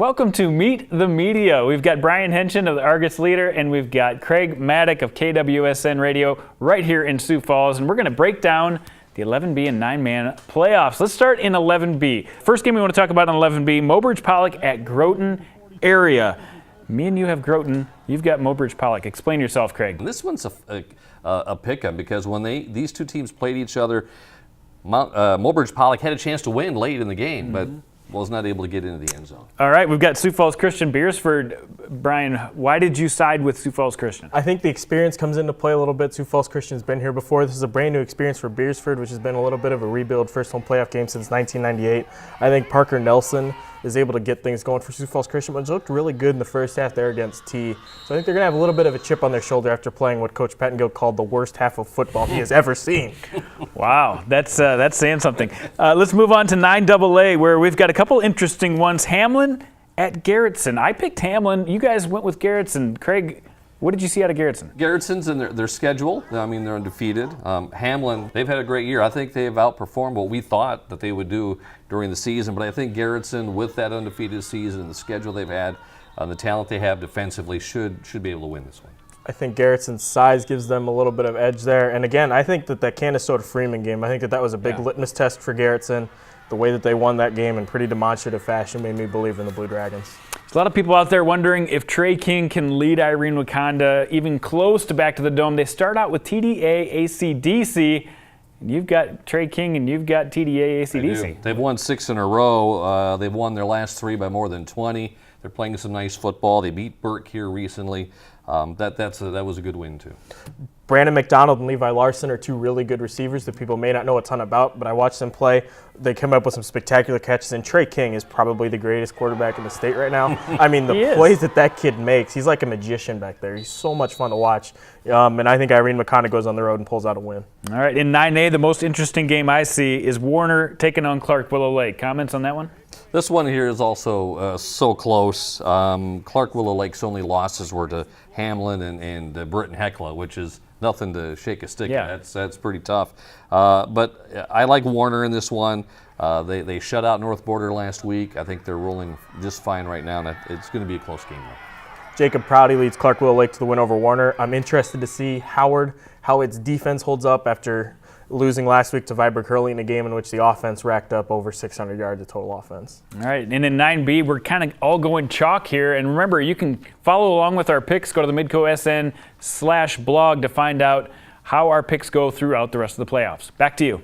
Welcome to Meet the Media. We've got Brian Haenchen of the Argus Leader, and we've got Craig Mattick of KWSN Radio right here in Sioux Falls, and we're going to break down the 11B and 9-man playoffs. Let's start in 11B. First game we want to talk about in 11B, Mobridge Pollock at Groton area. Me and you have Groton. You've got Mobridge Pollock. Explain yourself, Craig. This one's a pick-em because when these two teams played each other, Mobridge Pollock had a chance to win late in the game, but was not able to get into the end zone. All right, we've got Sioux Falls Christian Beersford. Brian, why did you side with Sioux Falls Christian? I think the experience comes into play a little bit. Sioux Falls Christian's been here before. This is a brand new experience for Beersford, which has been a little bit of a rebuild, first home playoff game since 1998. I think Parker Nelson is able to get things going for Sioux Falls Christian, but looked really good in the first half there against T. So I think they're going to have a little bit of a chip on their shoulder after playing what Coach Pettengill called the worst half of football he has ever seen. Wow, that's saying something. Let's move on to 9AA, where we've got a couple interesting ones. Hamlin at Garrettson. I picked Hamlin. You guys went with Garrettson. Craig, what did you see out of Garrettson? Garrettson's in their schedule. I mean, they're undefeated. Hamlin, they've had a great year. I think they've outperformed what we thought that they would do during the season. But I think Garrettson, with that undefeated season, the schedule they've had, the talent they have defensively, should be able to win this one. I think Garrettson's size gives them a little bit of edge there. And again, I think that Canastota-Freeman game, I think that was a big litmus test for Garrettson. The way that they won that game in pretty demonstrative fashion made me believe in the Blue Dragons. There's a lot of people out there wondering if Trey King can lead Irene Wakanda even close to Back to the Dome. They start out with TDA, ACDC. You've got Trey King and you've got TDA, ACDC. They've won 6 in a row. They've won their last 3 by more than 20. They're playing some nice football. They beat Burke here recently. That was a good win, too. Brandon McDonald and Levi Larson are 2 really good receivers that people may not know a ton about, but I watched them play. They come up with some spectacular catches, and Trey King is probably the greatest quarterback in the state right now. I mean, the plays that kid makes, he's like a magician back there. He's so much fun to watch. And I think Irene McConnell goes on the road and pulls out a win. All right, in 9A, the most interesting game I see is Warner taking on Clark Willow Lake. Comments on that one? This one here is also so close. Clark Willow Lake's only losses were to Hamlin and Britton Hecla, which is nothing to shake a stick at. That's pretty tough. But I like Warner in this one. They shut out North Border last week. I think they're rolling just fine right now, and it's going to be a close game, though. Jacob Prouty leads Clark Willow Lake to the win over Warner. I'm interested to see Howard, how its defense holds up after losing last week to Viborg Hurley in a game in which the offense racked up over 600 yards of total offense. All right, and in 9B, we're kind of all going chalk here. And remember, you can follow along with our picks. Go to the MidcoSN/blog to find out how our picks go throughout the rest of the playoffs. Back to you.